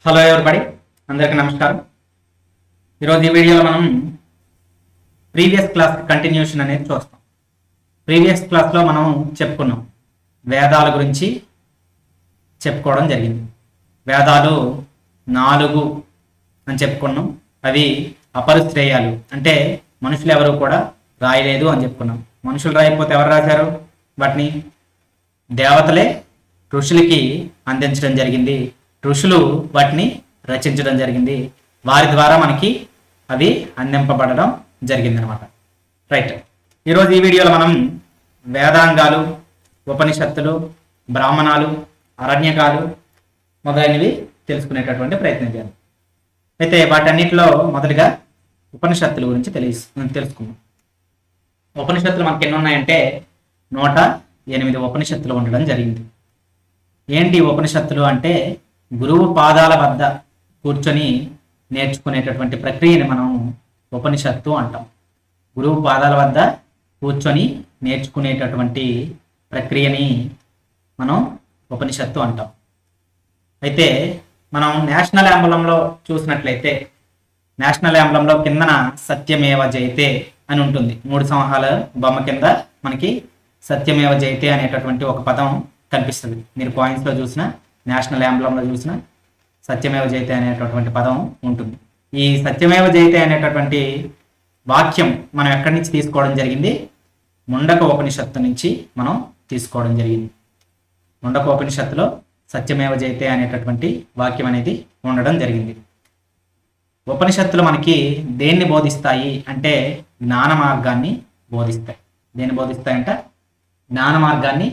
Hello everybody, అందరికీ నమస్కారం. ఈరోజు ఈ వీడియోలో మనం ప్రీవియస్ క్లాస్ కంటిన్యూషన్ అనేది చూస్తాం. ప్రీవియస్ క్లాస్లో మనం చెప్పుకున్నాం, వేదాల గురించి చెప్పుకోవడం జరిగింది. వేదాలు 4 అని చెప్పుకున్నాం. అవి అపరిశ్రేయాలు, అంటే మనుషులు ఎవరు కూడా రాయలేదు అని చెప్పుకున్నాం. మనుషులు రాయకపోతే ఎవరు రాశారు? వాటిని దేవతలే ఋషులకి అందించడం జరిగింది. ఋషులు వాటిని రచించడం జరిగింది. వారి ద్వారా మనకి అవి అందింపబడడం జరిగింది అనమాట. రైట్, ఈరోజు ఈ వీడియోలో మనం వేదాంగాలు, ఉపనిషత్తులు, బ్రాహ్మణాలు, అరణ్యకాలు మొదలైనవి తెలుసుకునేటటువంటి ప్రయత్నం చేయాలి. అయితే వాటన్నిటిలో మొదటిగా ఉపనిషత్తుల గురించి తెలుసుకుందాం. ఉపనిషత్తులు మనకి ఎన్ని ఉన్నాయంటే 108 ఉపనిషత్తులు ఉండడం జరిగింది. ఏంటి ఉపనిషత్తులు అంటే గురువు పాదాల వద్ద కూర్చొని నేర్చుకునేటటువంటి ప్రక్రియని మనం ఉపనిషత్తు అంటాం. గురువు పాదాల వద్ద కూర్చొని నేర్చుకునేటటువంటి ప్రక్రియని మనం ఉపనిషత్తు అంటాం. అయితే మనం నేషనల్ యాంబలంలో చూసినట్లయితే, నేషనల్ యాంబలంలో కిందన సత్యమేవ జయతే అని ఉంటుంది. 3 సింహాల బొమ్మ కింద మనకి సత్యమేవ జయతే అనేటటువంటి ఒక పదం కనిపిస్తుంది. మీరు పాయింట్స్లో చూసిన, నేషనల్ యాంబ్లంలో చూసిన సత్యమేవ జయతే అనేటటువంటి పదం ఉంటుంది. ఈ సత్యమేవ జయతే అనేటటువంటి వాక్యం మనం ఎక్కడి నుంచి తీసుకోవడం జరిగింది? ముండక ఉపనిషత్తు నుంచి మనం తీసుకోవడం జరిగింది. ముండక ఉపనిషత్తులో సత్యమేవ జయతే అనేటటువంటి వాక్యం అనేది ఉండడం జరిగింది. ఉపనిషత్తులు మనకి దేన్ని బోధిస్తాయి అంటే జ్ఞాన మార్గాన్ని బోధిస్తాయి. దేన్ని బోధిస్తాయంట? జ్ఞాన మార్గాన్ని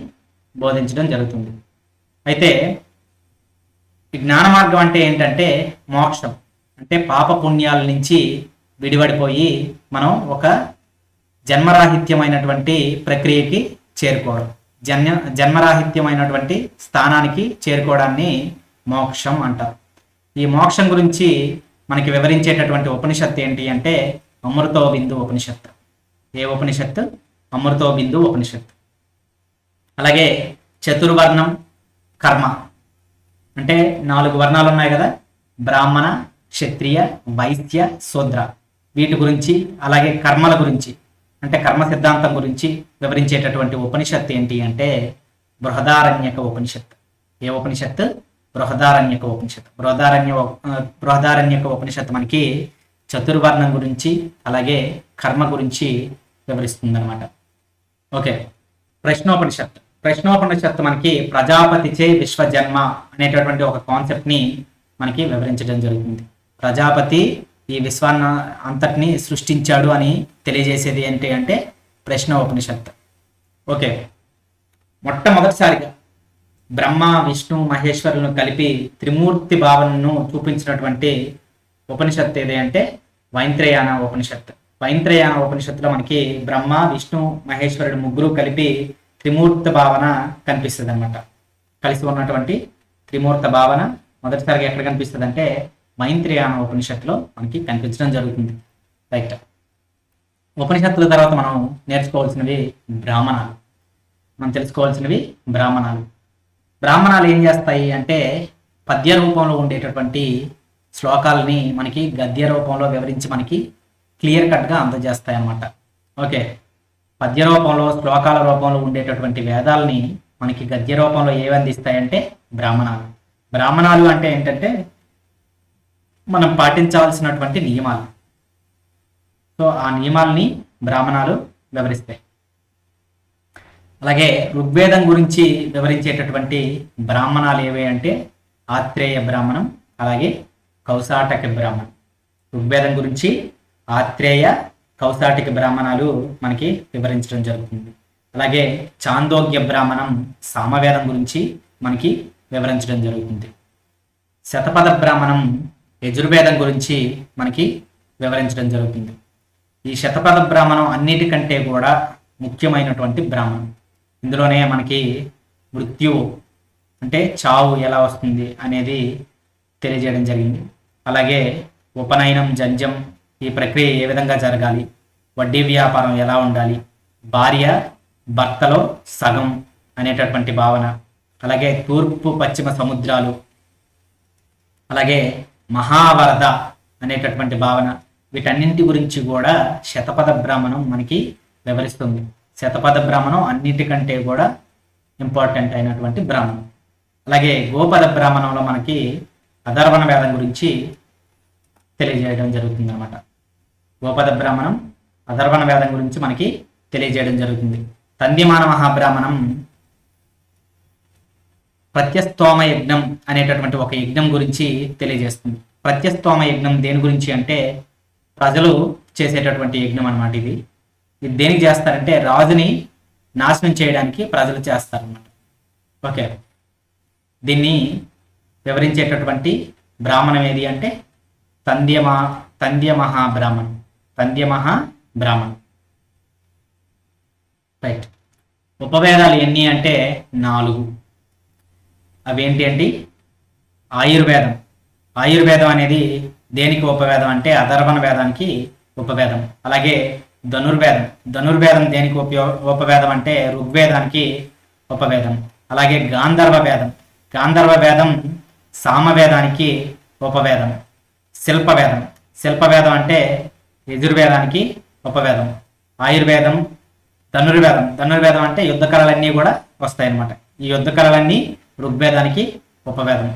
బోధించడం జరుగుతుంది. అయితే ఈ జ్ఞాన మార్గం అంటే ఏంటంటే మోక్షం, అంటే పాప పుణ్యాల నుంచి విడిపడిపోయి మనం ఒక జన్మరాహిత్యమైనటువంటి ప్రక్రియకి చేరుకోవడం, జన్మరాహిత్యమైనటువంటి స్థానానికి చేరుకోవడాన్ని మోక్షం అంటారు. ఈ మోక్షం గురించి మనకి వివరించేటటువంటి ఉపనిషత్తు ఏంటి అంటే అమృతో బిందు ఉపనిషత్తు. ఏ ఉపనిషత్తు? అమృతో బిందు ఉపనిషత్తు. అలాగే చతుర్వర్ణం కర్మ, అంటే 4 వర్ణాలు ఉన్నాయి కదా, బ్రాహ్మణ, క్షత్రియ, వైశ్య, శూద్ర. వీటి గురించి, అలాగే కర్మల గురించి, అంటే కర్మ సిద్ధాంతం గురించి వివరించేటటువంటి ఉపనిషత్తు ఏంటి అంటే బృహదారణ్యక ఉపనిషత్తు. ఏ ఉపనిషత్తు? బృహదారణ్యక ఉపనిషత్తు. బృహదారణ్యక ఉపనిషత్తు మనకి చతుర్వర్ణం గురించి, అలాగే కర్మ గురించి వివరిస్తుంది అనమాట. ఓకే, ప్రశ్నోపనిషత్తు. ప్రశ్నోపనిషత్తు మనకి ప్రజాపతిచే విశ్వజన్మ అనేటటువంటి ఒక కాన్సెప్ట్ని మనకి వివరించడం జరుగుతుంది. ప్రజాపతి ఈ విశ్వాన్ని అంతటిని సృష్టించాడు అని తెలియజేసేది ఏంటి అంటే ప్రశ్నోపనిషత్తు. ఓకే, మొట్టమొదటిసారిగా బ్రహ్మ, విష్ణు, మహేశ్వరులను కలిపి త్రిమూర్తి భావనను చూపించినటువంటి ఉపనిషత్తు ఏది అంటే వైంత్రయాన ఉపనిషత్తు. వైంత్రయాన ఉపనిషత్తులో మనకి బ్రహ్మ, విష్ణు, మహేశ్వరుడు ముగ్గురు కలిపి త్రిమూర్త భావన కనిపిస్తుంది అనమాట. కలిసి ఉన్నటువంటి త్రిమూర్త భావన మొదటిసారిగా ఎక్కడ కనిపిస్తుంది అంటే మైత్రేయాన ఉపనిషత్తులో మనకి కనిపించడం జరుగుతుంది. రైట్, ఉపనిషత్తుల తర్వాత మనం నేర్చుకోవాల్సినవి బ్రాహ్మణాలు. మనం తెలుసుకోవాల్సినవి బ్రాహ్మణాలు. బ్రాహ్మణాలు ఏం చేస్తాయి అంటే పద్య రూపంలో ఉండేటటువంటి శ్లోకాలని మనకి గద్య రూపంలో వివరించి మనకి క్లియర్ కట్గా అందజేస్తాయి అన్నమాట. ఓకే, పద్య రూపంలో, శ్లోకాల రూపంలో ఉండేటటువంటి వేదాలని మనకి గద్య రూపంలో ఏవి అందిస్తాయంటే బ్రాహ్మణాలు. బ్రాహ్మణాలు అంటే ఏంటంటే మనం పాటించాల్సినటువంటి నియమాలు. సో ఆ నియమాలని బ్రాహ్మణాలు వివరిస్తాయి. అలాగే ఋగ్వేదం గురించి వివరించేటటువంటి బ్రాహ్మణాలు ఏవి అంటే ఆత్రేయ బ్రాహ్మణం, అలాగే కౌసాటక బ్రాహ్మణం. ఋగ్వేదం గురించి ఆత్రేయ, కౌసాటిక బ్రాహ్మణాలు మనకి వివరించడం జరుగుతుంది. అలాగే చాందోగ్య బ్రాహ్మణం సామవేదం గురించి మనకి వివరించడం జరుగుతుంది. శతపథ బ్రాహ్మణం యజుర్వేదం గురించి మనకి వివరించడం జరుగుతుంది. ఈ శతపథ బ్రాహ్మణం అన్నిటికంటే కూడా ముఖ్యమైనటువంటి బ్రాహ్మణం. ఇందులోనే మనకి మృత్యువు అంటే చావు ఎలా వస్తుంది అనేది తెలియజేయడం జరిగింది. అలాగే ఉపనయనం, జంజం ఈ ప్రక్రియ ఏ విధంగా జరగాలి, వడ్డీ వ్యాపారం ఎలా ఉండాలి, భార్య భర్తలో సగం అనేటటువంటి భావన, అలాగే తూర్పు పశ్చిమ సముద్రాలు, అలాగే మహావరద అనేటటువంటి భావన, వీటన్నింటి గురించి కూడా శతపథ బ్రాహ్మణం మనకి వివరిస్తుంది. శతపథ బ్రాహ్మణం అన్నిటికంటే కూడా ఇంపార్టెంట్ అయినటువంటి బ్రాహ్మణం. అలాగే గోపద బ్రాహ్మణంలో మనకి అధర్వణ వేదం గురించి తెలియజేయడం జరుగుతుంది అన్నమాట. గోపద బ్రాహ్మణం అధర్వణ వేదం గురించి మనకి తెలియజేయడం జరుగుతుంది. తంద్యమాన మహాబ్రాహ్మణం ప్రత్యస్తోమ యజ్ఞం అనేటటువంటి ఒక యజ్ఞం గురించి తెలియజేస్తుంది. ప్రత్యస్తోమ యజ్ఞం దేని గురించి అంటే ప్రజలు చేసేటటువంటి యజ్ఞం అన్నమాట. ఇది దేనికి చేస్తారంటే రాజుని నాశనం చేయడానికి ప్రజలు చేస్తారన్నమాట. ఓకే, దీన్ని వివరించేటటువంటి బ్రాహ్మణం ఏది అంటే తంద్య మహాబ్రాహ్మణం. రైట్. ఉపవేదాలు ఎన్ని అంటే 4. అవేంటి అండి? ఆయుర్వేదం అనేది దేనికి ఉపవేదం అంటే అధర్వణ వేదానికి ఉపవేదం. అలాగే ధనుర్వేదం దేనికి ఉపవేదం అంటే ఋగ్వేదానికి ఉపవేదం. అలాగే గాంధర్వ వేదం సామవేదానికి ఉపవేదం. శిల్పవేదం అంటే యజుర్వేదానికి ఉపవేదం. ఆయుర్వేదం, ధనుర్వేదం అంటే యుద్ధ కళలన్నీ కూడా వస్తాయి అన్నమాట. ఈ యుద్ధ కళలన్నీ ఋగ్వేదానికి ఉపవేదం.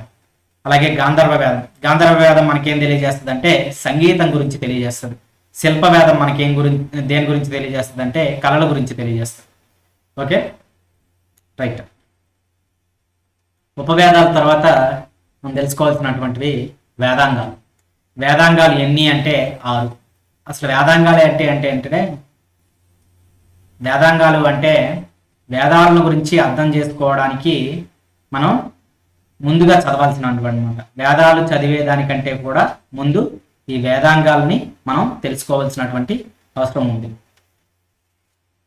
అలాగే గాంధర్వ వేదం మనకేం తెలియజేస్తుంది అంటే సంగీతం గురించి తెలియజేస్తుంది. శిల్పవేదం మనకేం దేని గురించి తెలియజేస్తుంది అంటే కళల గురించి తెలియజేస్తుంది. Okay, right. ఉపవేదాల తర్వాత మనం తెలుసుకోవాల్సినటువంటివి వేదాంగాలు ఎన్ని అంటే 6. అసలు వేదాంగాలు ఏంటంటే వేదాంగాలు అంటే వేదాలను గురించి అర్థం చేసుకోవడానికి మనం ముందుగా చదవాల్సినటువంటి వేదాలు చదివేదానికంటే కూడా ముందు ఈ వేదాంగాల్ని మనం తెలుసుకోవాల్సినటువంటి అవసరం ఉంది.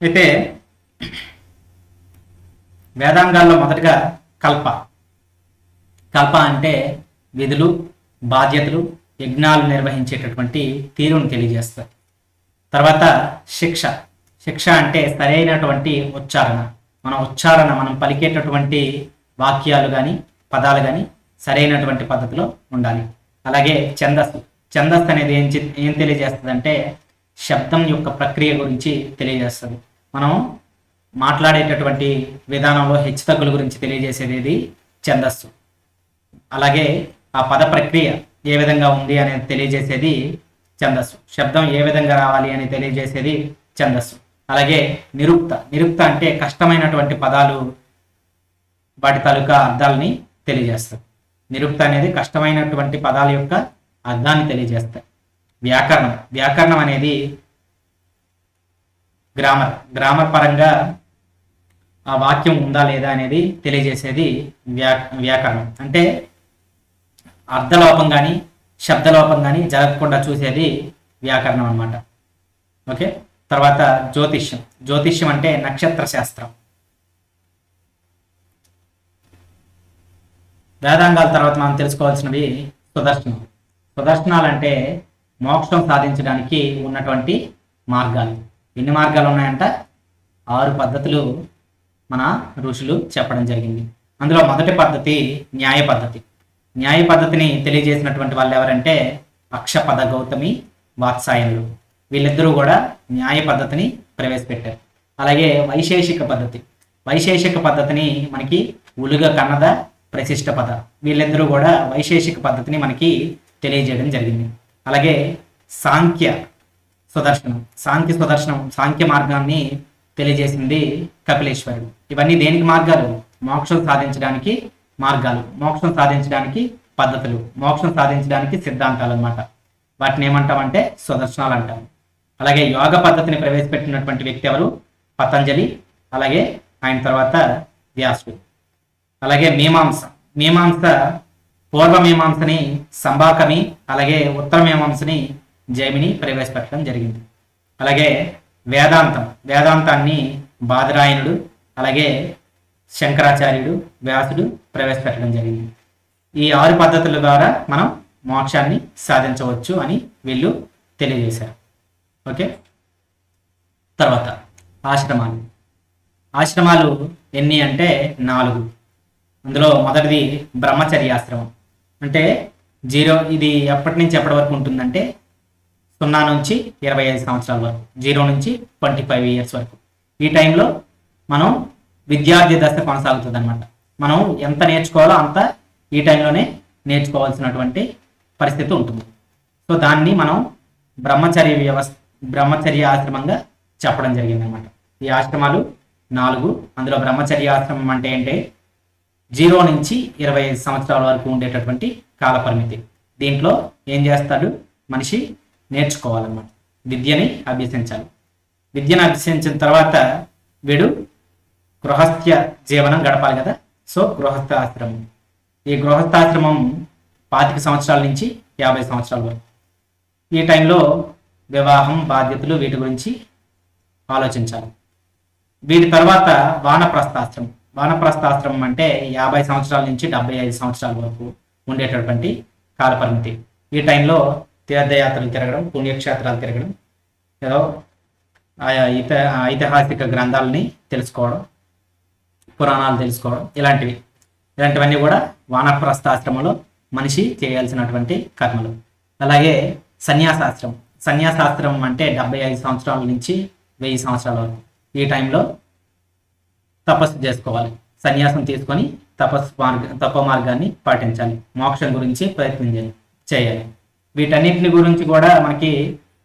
అయితే వేదాంగాల్లో మొదటగా కల్ప అంటే విధులు, బాధ్యతలు, యజ్ఞాలు నిర్వహించేటటువంటి తీరును తెలియజేస్తారు. తర్వాత శిక్ష అంటే సరైనటువంటి మనం పలికేటటువంటి వాక్యాలు కానీ పదాలు కానీ సరైనటువంటి పద్ధతిలో ఉండాలి. అలాగే ఛందస్సు అనేది ఏం తెలియజేస్తుంది అంటే శబ్దం యొక్క ప్రక్రియ గురించి తెలియజేస్తుంది. మనం మాట్లాడేటటువంటి విధానంలో హెచ్చుతగ్గుల గురించి తెలియజేసేది ఛందస్సు. అలాగే ఆ పద ప్రక్రియ ఏ విధంగా ఉంది అనేది తెలియజేసేది ఛందస్సు. శబ్దం ఏ విధంగా రావాలి అని తెలియజేసేది ఛందస్సు. అలాగే నిరుక్త అంటే కష్టమైనటువంటి పదాలు, వాటి తాలూకా అర్థాలని తెలియజేస్తుంది. నిరుక్త అనేది కష్టమైనటువంటి పదాల యొక్క అర్థాన్ని తెలియజేస్తాయి. వ్యాకరణం అనేది గ్రామర్ పరంగా ఆ వాక్యం ఉందా లేదా అనేది తెలియజేసేది వ్యాకరణం. అంటే అర్థలోపం కానీ శబ్దలోపం కానీ జరగకుండా చూసేది వ్యాకరణం అన్నమాట. ఓకే, తర్వాత జ్యోతిష్యం అంటే నక్షత్ర శాస్త్రం. వేదాంగాల తర్వాత మనం తెలుసుకోవాల్సినవి సుదర్శనాలు అంటే మోక్షం సాధించడానికి ఉన్నటువంటి మార్గాలు. ఎన్ని మార్గాలు ఉన్నాయంట? 6 పద్ధతులు మన ఋషులు చెప్పడం జరిగింది. అందులో మొదటి పద్ధతి న్యాయ పద్ధతిని తెలియజేసినటువంటి వాళ్ళు ఎవరంటే అక్షపద గౌతమి, వాత్సాయనులు. వీళ్ళిద్దరూ కూడా న్యాయ పద్ధతిని ప్రవేశపెట్టారు. అలాగే వైశేషిక పద్ధతిని మనకి ఉలుగ కన్నద, ప్రశిష్ట పద, వీళ్ళిద్దరూ కూడా వైశేషిక పద్ధతిని మనకి తెలియజేయడం జరిగింది. అలాగే సాంఖ్య సాంఖ్య మార్గాన్ని తెలియజేసింది కపిలేశ్వరుడు. ఇవన్నీ దేనికి మార్గాలు? మోక్షం సాధించడానికి మార్గాలు, మోక్షం సాధించడానికి పద్ధతులు, మోక్షం సాధించడానికి సిద్ధాంతాలు అన్నమాట. వాటిని ఏమంటామంటే సుదర్శనాలు అంటాం. అలాగే యోగ పద్ధతిని ప్రవేశపెట్టినటువంటి వ్యక్తి ఎవరు? పతంజలి. అలాగే ఆయన తర్వాత వ్యాసుడు. అలాగే మీమాంస పూర్వ మీమాంసని సంభాకమి, అలాగే ఉత్తర మీమాంసని జైమిని ప్రవేశపెట్టడం జరిగింది. అలాగే వేదాంతాన్ని బాదరాయణుడు, అలాగే శంకరాచార్యుడు, వ్యాసుడు ప్రవేశపెట్టడం జరిగింది. ఈ 6 పద్ధతుల ద్వారా మనం మోక్షాన్ని సాధించవచ్చు అని వీళ్ళు తెలియజేశారు. ఓకే, తర్వాత ఆశ్రమాలు ఎన్ని అంటే 4. అందులో మొదటిది బ్రహ్మచర్యాశ్రమం. అంటే ఇది ఎప్పటి నుంచి ఎప్పటి వరకు ఉంటుందంటే 0 నుంచి 25 సంవత్సరాల వరకు, 0 నుంచి 25 ఇయర్స్ వరకు. ఈ టైంలో మనం విద్యార్థి దశ కొనసాగుతుంది అనమాట. మనం ఎంత నేర్చుకోవాలో అంత ఈ టైంలోనే నేర్చుకోవాల్సినటువంటి పరిస్థితి ఉంటుంది. సో దాన్ని మనం బ్రహ్మచర్య ఆశ్రమంగా చెప్పడం జరిగింది అనమాట. ఈ ఆశ్రమాలు 4. అందులో బ్రహ్మచర్య ఆశ్రమం అంటే ఏంటి, 0 నుంచి 25 సంవత్సరాల వరకు ఉండేటటువంటి కాల పరిమితి. దీంట్లో ఏం చేస్తాడు, మనిషి నేర్చుకోవాలన్నమాట, విద్యని అభ్యసించాలి. విద్యను అభ్యసించిన తర్వాత వీడు గృహస్థ్య జీవనం గడపాలి కదా. సో గృహస్థాశ్రమం, ఈ గృహస్థాశ్రమం 25 సంవత్సరాల నుంచి 50 సంవత్సరాల వరకు. ఈ టైంలో వివాహం, బాధ్యతలు వీటి గురించి ఆలోచించాలి. వీటి తర్వాత వానప్రస్థాశ్రమం. వానప్రస్థాశ్రమం అంటే 50 సంవత్సరాల నుంచి 75 సంవత్సరాల వరకు ఉండేటటువంటి కాలపరిమితి. ఈ టైంలో తీర్థయాత్రలు తిరగడం, పుణ్యక్షేత్రాలు తిరగడం, ఏదో ఐతిహాసిక గ్రంథాలని తెలుసుకోవడం, పురాణాలు తెలుసుకోవడం, ఇలాంటివన్నీ కూడా వానప్రస్థాశ్రమంలో మనిషి చేయాల్సినటువంటి కర్మలు. అలాగే సన్యాసాశ్రమం. సన్యాసాశ్రమం అంటే 75 సంవత్సరాల నుంచి 1000 సంవత్సరాల వరకు. ఈ టైంలో తపస్సు చేసుకోవాలి, సన్యాసం తీసుకొని తప మార్గాన్ని పాటించాలి, మోక్షం గురించి ప్రయత్నం చేయాలి. వీటన్నిటిని గురించి కూడా మనకి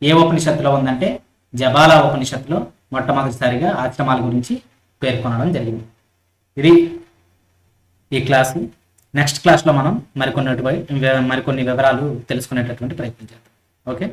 ఏ ఉపనిషత్తులో ఉందంటే జబాలా ఉపనిషత్తులో మొట్టమొదటిసారిగా ఆశ్రమాల గురించి పేర్కొనడం జరిగింది. ఇది ఈ క్లాసు. నెక్స్ట్ క్లాస్లో మనం మరికొన్ని వివరాలు తెలుసుకునేటటువంటి ప్రయత్నం చేద్దాం. ఓకే.